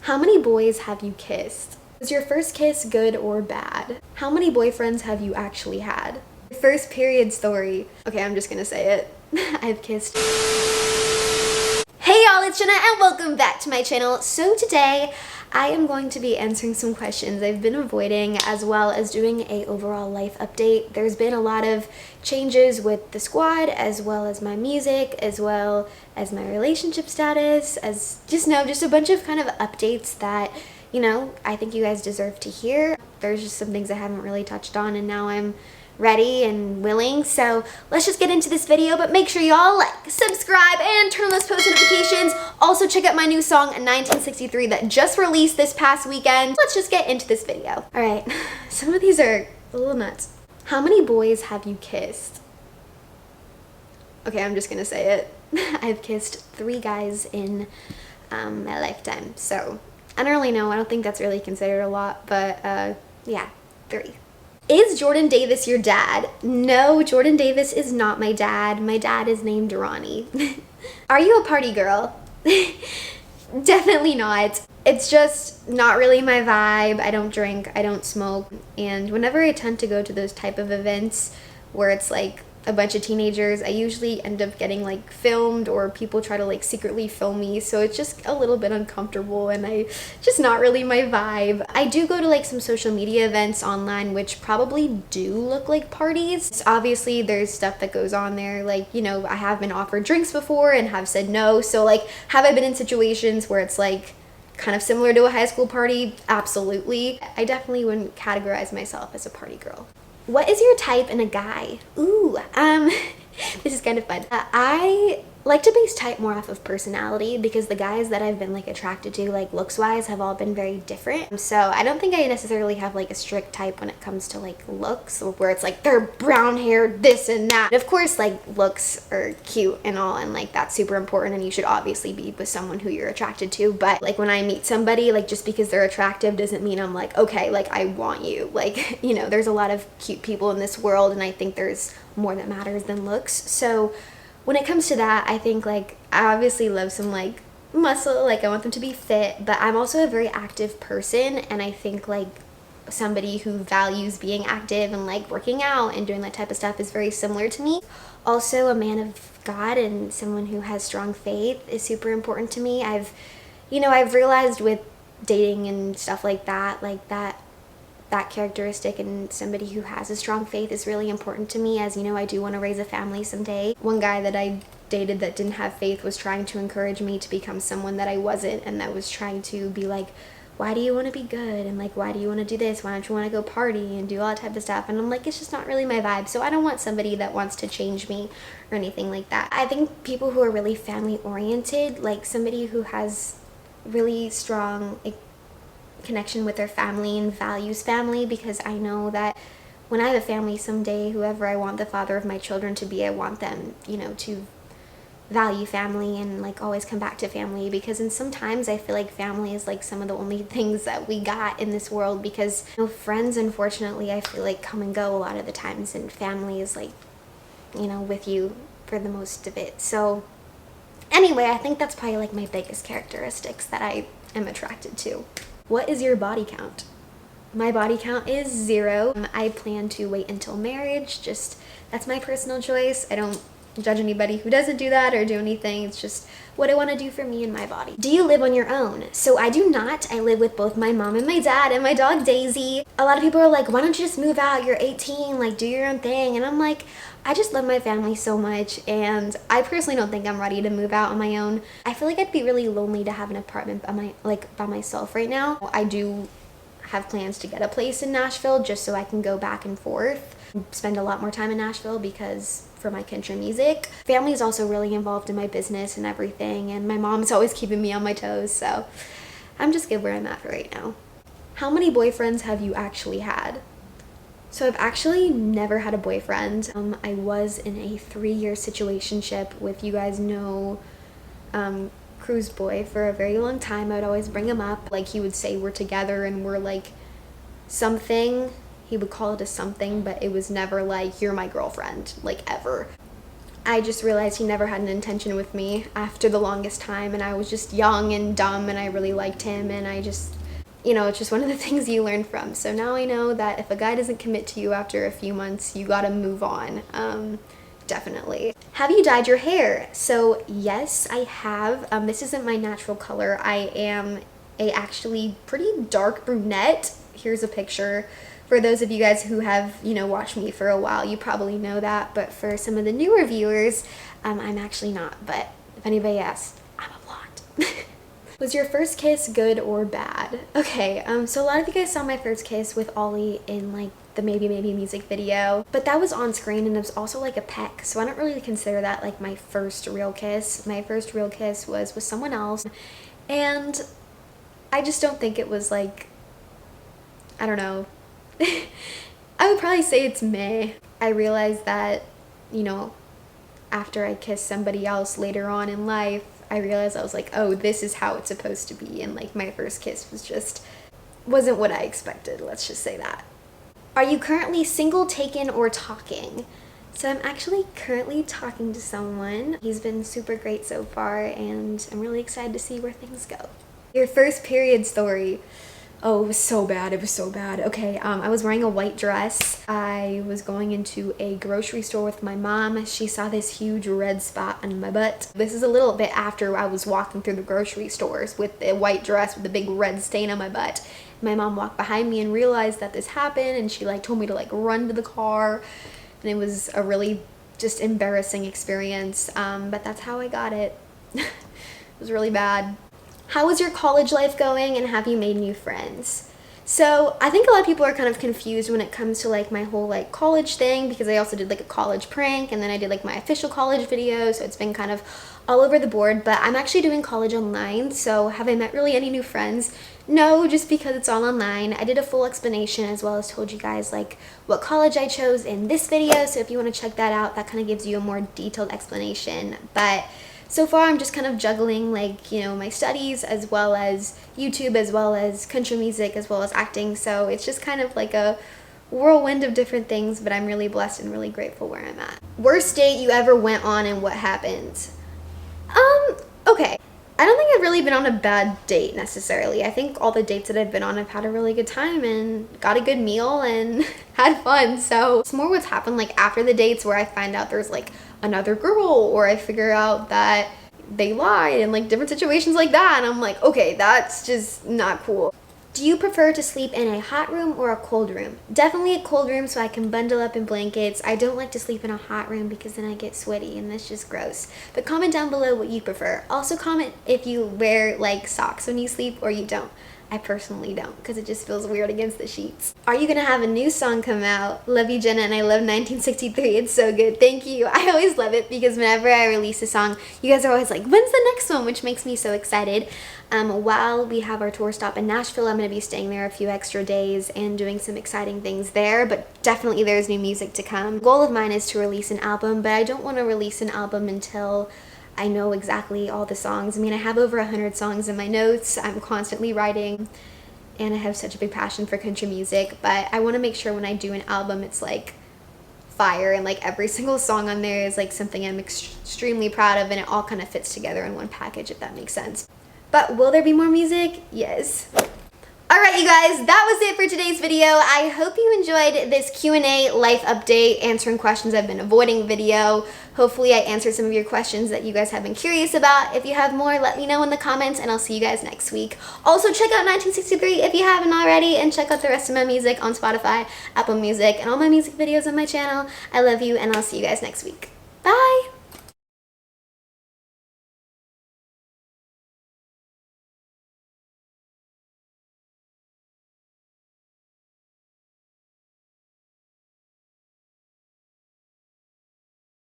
How many boys have you kissed? Was your first kiss good or bad? How many boyfriends have you actually had? Your first period story. Okay, I'm just gonna say it. I've kissed. Hey y'all, it's Jenna and welcome back to my channel. So today I am going to be answering some questions I've been avoiding, as well as doing a overall life update. There's been a lot of changes with the squad, as well as my music, as well as my relationship status, as just a bunch of kind of updates that, you know, I think you guys deserve to hear. There's just some things I haven't really touched on, and now I'm ready and willing. So let's just get into this video, but make sure y'all like, subscribe, and turn on those post notifications. Also check out my new song 1963 that just released this past weekend. Let's just get into this video. All right, some of these are a little nuts. How many boys have you kissed? Okay, I'm just gonna say it. I've kissed 3 guys in my lifetime. So I don't really know, I don't think that's really considered a lot, but yeah, 3. Is Jordan Davis your dad? No, Jordan Davis is not my dad. My dad is named Ronnie. Are you a party girl? Definitely not. It's just not really my vibe. I don't drink, I don't smoke, and whenever I tend to go to those type of events where it's like a bunch of teenagers, I usually end up getting like filmed, or people try to like secretly film me, so it's just a little bit uncomfortable, and just not really my vibe. I do go to like some social media events online which probably do look like parties. Obviously there's stuff that goes on there, like, you know, I have been offered drinks before and have said no. So like, have I been in situations where it's like kind of similar to a high school party? Absolutely. I definitely wouldn't categorize myself as a party girl. What is your type in a guy? Ooh, this is kind of fun. I like to base type more off of personality, because the guys that I've been like attracted to, like looks wise, have all been very different. So I don't think I necessarily have like a strict type when it comes to like looks, where it's like they're brown haired, this and that. And of course, like looks are cute and all, and like that's super important, and you should obviously be with someone who you're attracted to. But like when I meet somebody, like just because they're attractive doesn't mean I'm like, okay, like I want you. Like, you know, there's a lot of cute people in this world, and I think there's more that matters than looks. So when it comes to that, I think like I obviously love some like muscle, like I want them to be fit, but I'm also a very active person, and I think like somebody who values being active and like working out and doing that type of stuff is very similar to me. Also, a man of God and someone who has strong faith is super important to me. I've realized with dating and stuff like that characteristic and somebody who has a strong faith is really important to me, as you know, I do want to raise a family someday. One guy that I dated that didn't have faith was trying to encourage me to become someone that I wasn't, and that was trying to be like, why do you want to be good, and like, why do you want to do this, why don't you want to go party and do all that type of stuff? And I'm like, it's just not really my vibe. So I don't want somebody that wants to change me or anything like that. I think people who are really family oriented, like somebody who has really strong connection with their family and values family, because I know that when I have a family someday, whoever I want the father of my children to be, I want them, you know, to value family and like always come back to family, because sometimes I feel like family is like some of the only things that we got in this world, because, you know, friends, unfortunately, I feel like come and go a lot of the times, and family is like, you know, with you for the most of it. So anyway, I think that's probably like my biggest characteristics that I am attracted to. What is your body count? My body count is 0. I plan to wait until marriage. Just, that's my personal choice. I don't judge anybody who doesn't do that or do anything. It's just what I want to do for me and my body. Do you live on your own? So I do not. I live with both my mom and my dad and my dog Daisy. A lot of people are like, why don't you just move out? You're 18, like do your own thing. And I'm like, I just love my family so much, and I personally don't think I'm ready to move out on my own. I feel like I'd be really lonely to have an apartment by myself right now. I do have plans to get a place in Nashville just so I can go back and forth, spend a lot more time in Nashville, because for my country music. Family is also really involved in my business and everything, and my mom's always keeping me on my toes, so I'm just good where I'm at for right now. How many boyfriends have you actually had? So I've actually never had a boyfriend. I was in a 3-year situationship with, you guys know, Cruise Boy for a very long time. I would always bring him up. Like, he would say we're together and we're like something. He would call it a something, but it was never like, you're my girlfriend, like ever. I just realized he never had an intention with me after the longest time, and I was just young and dumb, and I really liked him, and I just, you know, it's just one of the things you learn from. So now I know that if a guy doesn't commit to you after a few months, you gotta move on. Definitely. Have you dyed your hair? So yes, I have. This isn't my natural color. I am a actually pretty dark brunette. Here's a picture. For those of you guys who have, you know, watched me for a while, you probably know that, but for some of the newer viewers, I'm actually not, but if anybody asks, I'm a blonde. Was your first kiss good or bad? Okay, so a lot of you guys saw my first kiss with Ollie in like the Maybe Maybe music video, but that was on screen and it was also like a peck, so I don't really consider that like my first real kiss. My first real kiss was with someone else, and I just don't think it was like, I don't know, I would probably say it's meh. I realized that, you know, after I kissed somebody else later on in life, I realized I was like, oh, this is how it's supposed to be, and like my first kiss wasn't what I expected, let's just say that. Are you currently single, taken, or talking? So I'm actually currently talking to someone. He's been super great so far, and I'm really excited to see where things go. Your first period story. Oh, it was so bad. It was so bad. Okay, I was wearing a white dress. I was going into a grocery store with my mom. She saw this huge red spot on my butt. This is a little bit after I was walking through the grocery stores with the white dress with the big red stain on my butt. My mom walked behind me and realized that this happened, and she like told me to like run to the car, and it was a really just embarrassing experience, but that's how I got it. It was really bad. How is your college life going, and have you made new friends? So I think a lot of people are kind of confused when it comes to like my whole like college thing, because I also did like a college prank, and then I did like my official college video, so it's been kind of all over the board. But I'm actually doing college online, so have I met really any new friends? No, just because it's all online. I did a full explanation as well as told you guys like what college I chose in this video, so if you want to check that out, that kind of gives you a more detailed explanation. But so far I'm just kind of juggling like, you know, my studies as well as YouTube, as well as country music, as well as acting, so it's just kind of like a whirlwind of different things, but I'm really blessed and really grateful where I'm at. Worst date you ever went on and what happened? Okay. I don't think I've really been on a bad date necessarily. I think all the dates that I've been on, I've had a really good time and got a good meal and had fun. So it's more what's happened like after the dates, where I find out there's like another girl, or I figure out that they lied, and like different situations like that, and I'm like, okay, that's just not cool. Do you prefer to sleep in a hot room or a cold room? Definitely a cold room so I can bundle up in blankets. I don't like to sleep in a hot room because then I get sweaty and that's just gross. But comment down below what you prefer. Also comment if you wear like socks when you sleep or you don't. I personally don't, because it just feels weird against the sheets. Are you gonna have a new song come out? Love you, Jenna, and I love 1963. It's so good. Thank you. I always love it because whenever I release a song, you guys are always like, when's the next one? Which makes me so excited. While we have our tour stop in Nashville, I'm gonna be staying there a few extra days and doing some exciting things there, but definitely there's new music to come. The goal of mine is to release an album, but I don't want to release an album until I know exactly all the songs. I mean, I have over 100 songs in my notes. I'm constantly writing, and I have such a big passion for country music, but I want to make sure when I do an album, it's like fire, and like every single song on there is like something I'm extremely proud of, and it all kind of fits together in one package, if that makes sense. But will there be more music? Yes. Alright you guys, that was it for today's video. I hope you enjoyed this Q&A life update, answering questions I've been avoiding video. Hopefully I answered some of your questions that you guys have been curious about. If you have more, let me know in the comments, and I'll see you guys next week. Also check out 1963 if you haven't already, and check out the rest of my music on Spotify, Apple Music, and all my music videos on my channel. I love you, and I'll see you guys next week.